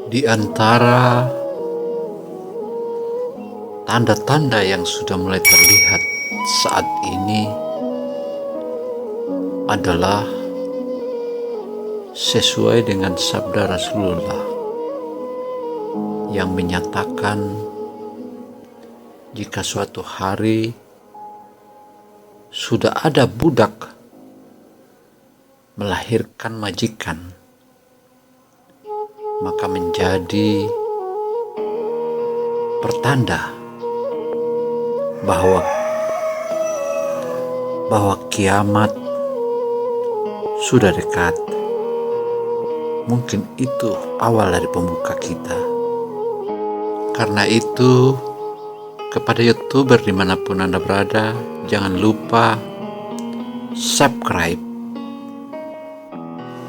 Di antara tanda-tanda yang sudah mulai terlihat saat ini adalah sesuai dengan sabda Rasulullah yang menyatakan jika suatu hari sudah ada budak melahirkan majikan, maka menjadi pertanda bahwa kiamat sudah dekat. Mungkin itu awal dari pembuka kita. Karena itu, kepada YouTuber dimanapun Anda berada, jangan lupa subscribe.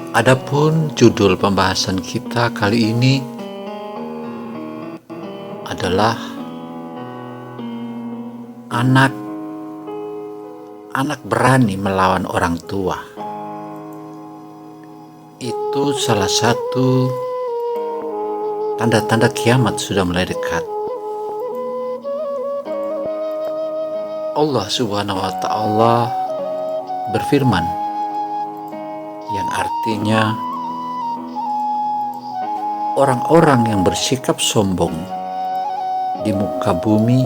Adapun judul pembahasan kita kali ini adalah anak berani melawan orang tua. Itu salah satu tanda-tanda kiamat sudah mulai dekat. Allah Subhanahu wa Ta'ala berfirman, yang artinya orang-orang yang bersikap sombong di muka bumi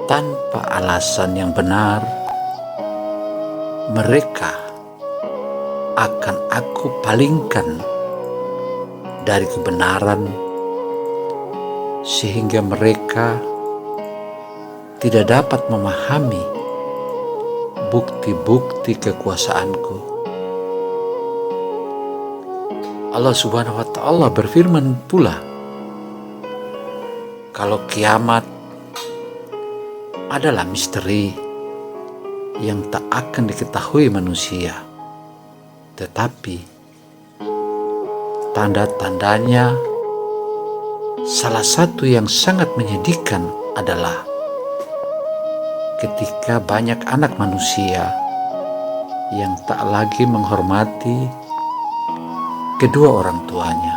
tanpa alasan yang benar, mereka akan aku palingkan dari kebenaran sehingga mereka tidak dapat memahami bukti-bukti kekuasaanku. Allah Subhanahu wa Ta'ala berfirman pula, kalau kiamat adalah misteri yang tak akan diketahui manusia, tetapi tanda-tandanya salah satu yang sangat menyedihkan adalah ketika banyak anak manusia yang tak lagi menghormati kedua orang tuanya.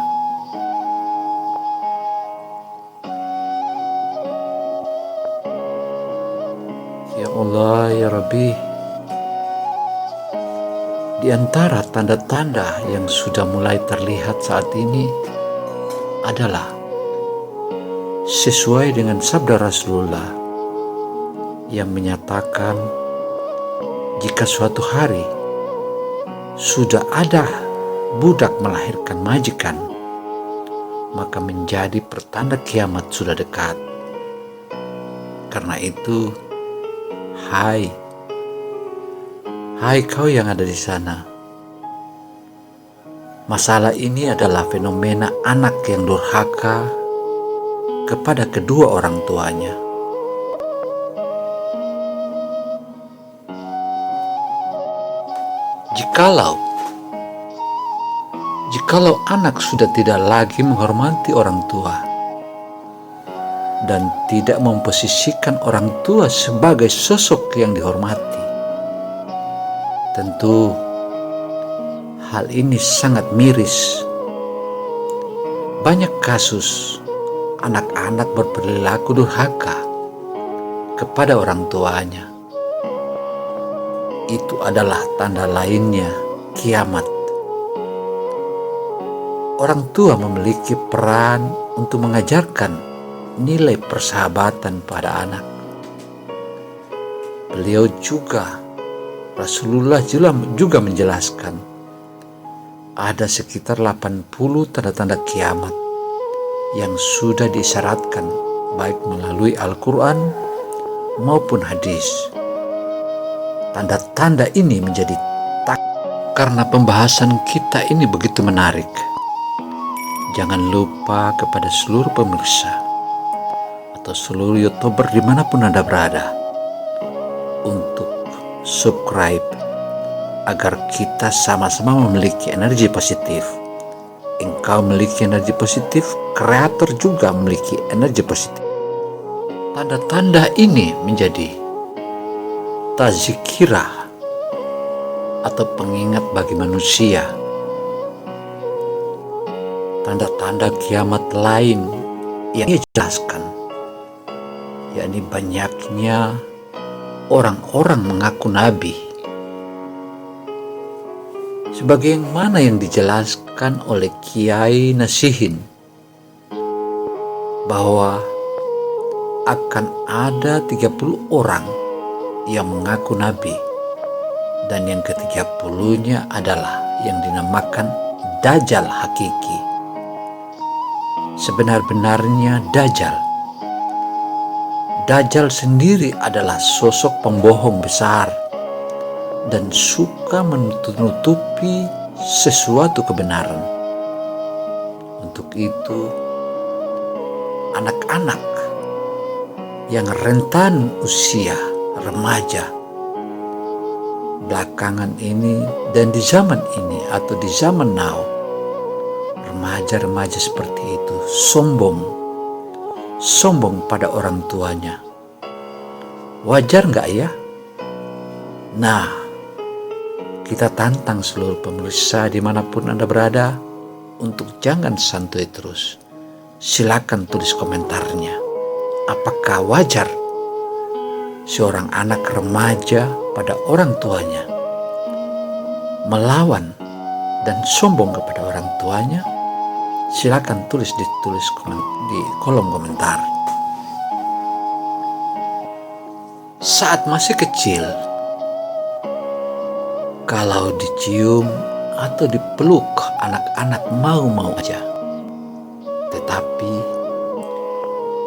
Ya Allah, ya Rabbi, di antara tanda-tanda yang sudah mulai terlihat saat ini adalah sesuai dengan sabda Rasulullah yang menyatakan jika suatu hari sudah ada budak melahirkan majikan, maka menjadi pertanda kiamat sudah dekat. Karena itu, hai kau yang ada di sana, masalah ini adalah fenomena anak yang durhaka kepada kedua orang tuanya. Jikalau anak sudah tidak lagi menghormati orang tua dan tidak memposisikan orang tua sebagai sosok yang dihormati, tentu hal ini sangat miris. Banyak kasus anak-anak berperilaku durhaka kepada orang tuanya. Itu adalah tanda lainnya kiamat. Orang tua memiliki peran untuk mengajarkan nilai persahabatan pada anak. Beliau juga, Rasulullah juga menjelaskan, ada sekitar 80 tanda-tanda kiamat yang sudah disyaratkan baik melalui Al-Quran maupun hadis. Tanda-tanda ini menjadi karena pembahasan kita ini begitu menarik. Jangan lupa kepada seluruh pemirsa atau seluruh YouTuber dimanapun Anda berada untuk subscribe agar kita sama-sama memiliki energi positif. Engkau memiliki energi positif, kreator juga memiliki energi positif. Tanda-tanda ini menjadi tazkirah atau pengingat bagi manusia tanda-tanda kiamat lain yang ia jelaskan, yakni banyaknya orang-orang mengaku nabi, sebagaimana yang dijelaskan oleh Kiai Nasihin, bahwa akan ada 30 orang yang mengaku nabi, dan yang ke-30-nya adalah yang dinamakan Dajjal hakiki. Sebenar-benarnya Dajjal sendiri adalah sosok pembohong besar dan suka menutupi sesuatu kebenaran. Untuk itu, anak-anak yang rentan usia remaja belakangan ini dan di zaman ini atau di zaman now, remaja-remaja seperti itu sombong pada orang tuanya. Wajar nggak ya? Nah, kita tantang seluruh pemirsa dimanapun Anda berada untuk jangan santuy terus. Silakan tulis komentarnya. Apakah wajar seorang anak remaja pada orang tuanya melawan dan sombong kepada orang tuanya? Silakan tulis di kolom komentar. Saat masih kecil, kalau dicium atau dipeluk anak-anak mau-mau aja. Tetapi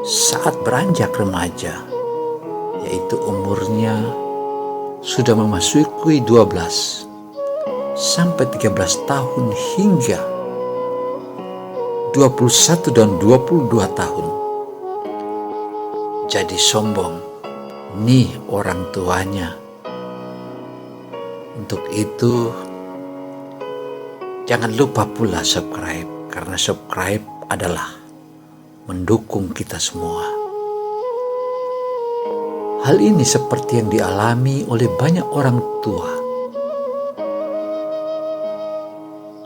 saat beranjak remaja, yaitu umurnya sudah memasuki 12 sampai 13 tahun hingga 21 dan 22 tahun, jadi sombong nih orang tuanya. Untuk itu, jangan lupa pula subscribe, karena subscribe adalah mendukung kita semua. Hal ini seperti yang dialami oleh banyak orang tua.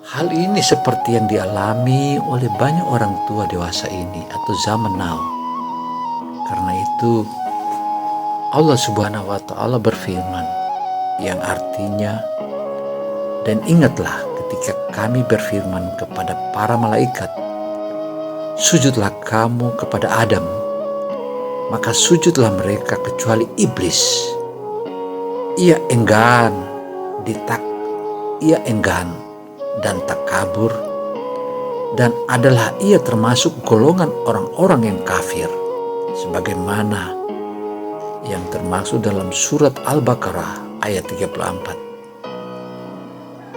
Hal ini seperti yang dialami oleh banyak orang tua dewasa ini atau zaman now. Karena itu, Allah Subhanahu wa Ta'ala berfirman, yang artinya, dan ingatlah ketika kami berfirman kepada para malaikat, sujudlah kamu kepada Adam, maka sujudlah mereka kecuali iblis. Ia enggan dan takabur, dan adalah ia termasuk golongan orang-orang yang kafir, sebagaimana yang termaksud dalam surat Al-Baqarah ayat 34.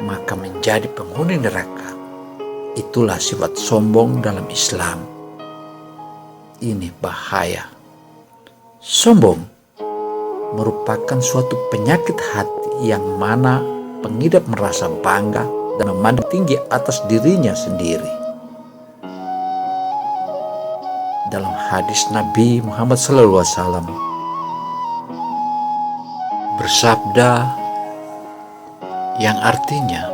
Maka menjadi penghuni neraka, itulah sifat sombong dalam Islam. Ini bahaya. Sombong merupakan suatu penyakit hati yang mana pengidap merasa bangga dan memandang tinggi atas dirinya sendiri. Dalam hadis Nabi Muhammad SAW bersabda, yang artinya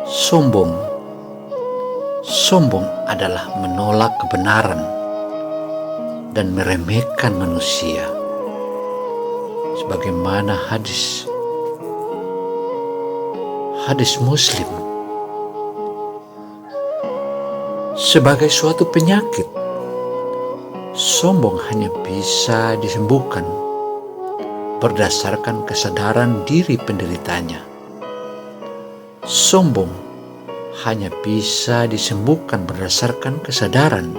sombong adalah menolak kebenaran dan meremehkan manusia, sebagaimana hadis Muslim. Sebagai suatu penyakit, sombong hanya bisa disembuhkan berdasarkan kesadaran diri penderitanya. Sombong hanya bisa disembuhkan berdasarkan kesadaran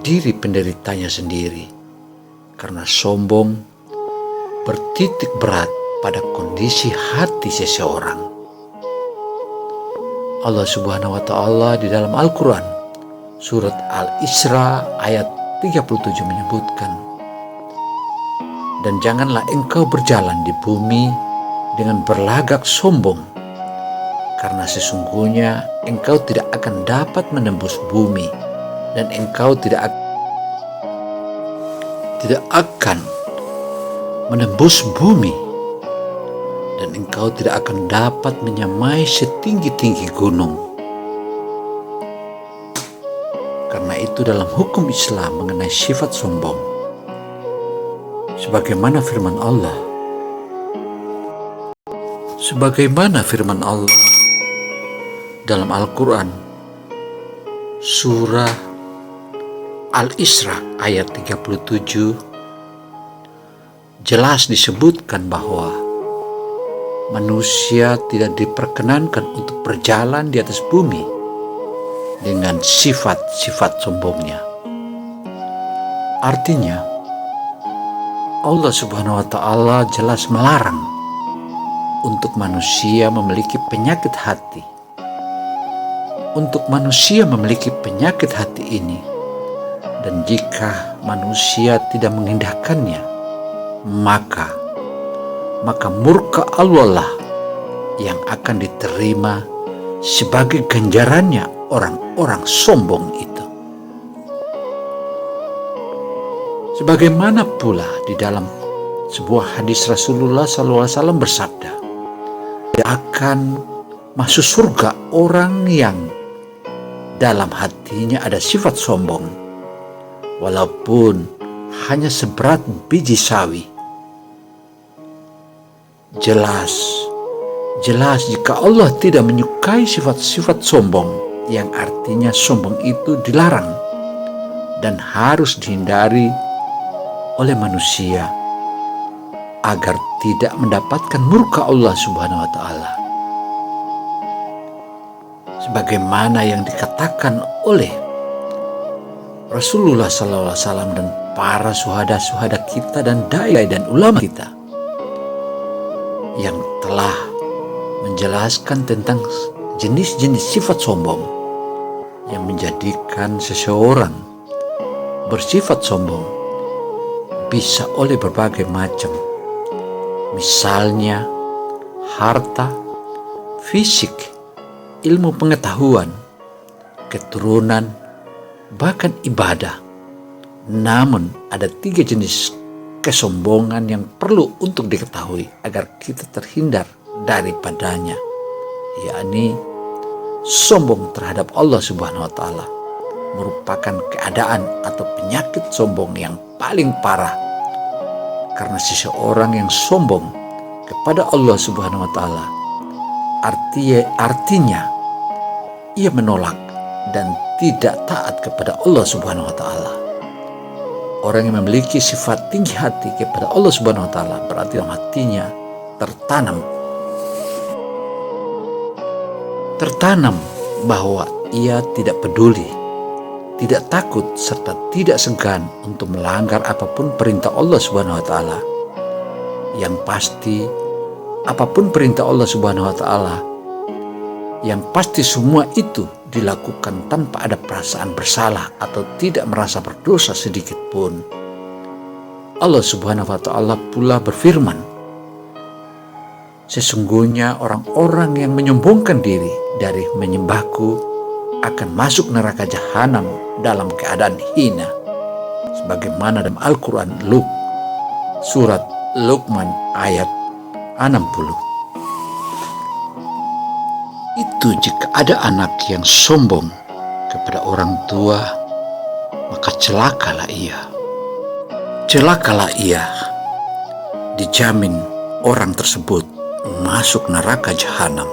diri penderitanya sendiri, karena sombong bertitik berat pada kondisi hati seseorang. Allah Subhanahu wa Ta'ala di dalam Al-Quran surat Al-Isra ayat 37 menyebutkan, dan janganlah engkau berjalan di bumi dengan berlagak sombong, karena sesungguhnya engkau tidak akan dapat menembus bumi, dan engkau tidak akan menembus bumi, dan engkau tidak akan dapat menyamai setinggi-tinggi gunung. itu dalam hukum Islam mengenai sifat sombong. Sebagaimana firman Allah dalam Al-Quran surah Al-Isra ayat 37, jelas disebutkan bahwa manusia tidak diperkenankan untuk berjalan di atas bumi dengan sifat-sifat sombongnya. Artinya, Allah Subhanahu wa Ta'ala jelas melarang untuk manusia memiliki penyakit hati. Untuk manusia memiliki penyakit hati ini, dan jika manusia tidak mengindahkannya, maka murka Allah lah yang akan diterima sebagai ganjarannya orang-orang sombong itu. Sebagaimana pula di dalam sebuah hadis Rasulullah SAW bersabda, akan masuk surga orang yang dalam hatinya ada sifat sombong, walaupun hanya seberat biji sawi. Jelas jika Allah tidak menyukai sifat-sifat sombong, yang artinya sombong itu dilarang dan harus dihindari oleh manusia agar tidak mendapatkan murka Allah Subhanahu wa Ta'ala. Sebagaimana yang dikatakan oleh Rasulullah SAW dan para syuhada kita dan dai dan ulama kita yang telah menjelaskan tentang jenis-jenis sifat sombong yang menjadikan seseorang bersifat sombong bisa oleh berbagai macam. Misalnya harta, fisik, ilmu pengetahuan, keturunan, bahkan ibadah. Namun ada 3 jenis kesombongan yang perlu untuk diketahui agar kita terhindar daripadanya, yakni sombong terhadap Allah Subhanahu wa Ta'ala merupakan keadaan atau penyakit sombong yang paling parah, karena seseorang yang sombong kepada Allah Subhanahu wa Ta'ala artinya ia menolak dan tidak taat kepada Allah Subhanahu wa Ta'ala. Orang yang memiliki sifat tinggi hati kepada Allah Subhanahu wa Ta'ala berarti dalam hatinya tertanam bahwa ia tidak peduli, tidak takut, serta tidak segan untuk melanggar apapun perintah Allah Subhanahu wa Ta'ala. Yang pasti, apapun perintah Allah Subhanahu wa Ta'ala, yang pasti semua itu dilakukan tanpa ada perasaan bersalah atau tidak merasa berdosa sedikit pun. Allah Subhanahu wa Ta'ala pula berfirman, sesungguhnya orang-orang yang menyombongkan diri dari menyembahku akan masuk neraka jahanam dalam keadaan hina. Sebagaimana dalam Al-Quran surat Luqman ayat 60. Itu jika ada anak yang sombong kepada orang tua, maka celakalah ia. Dijamin orang tersebut masuk neraka jahanam.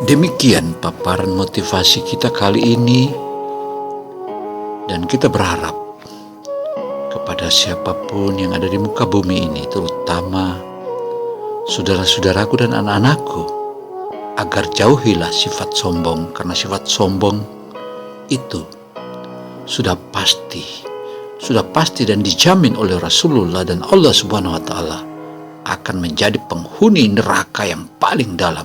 Demikian paparan motivasi kita kali ini, dan kita berharap kepada siapapun yang ada di muka bumi ini, terutama saudara-saudaraku dan anak-anakku, agar jauhilah sifat sombong, karena sifat sombong itu sudah pasti dan dijamin oleh Rasulullah dan Allah Subhanahu wa Ta'ala akan menjadi penghuni neraka yang paling dalam.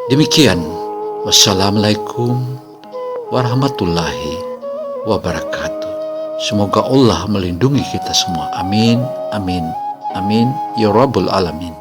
Demikian, wassalamualaikum warahmatullahi wabarakatuh. Semoga Allah melindungi kita semua. Amin, amin, amin, ya Rabbul Alamin.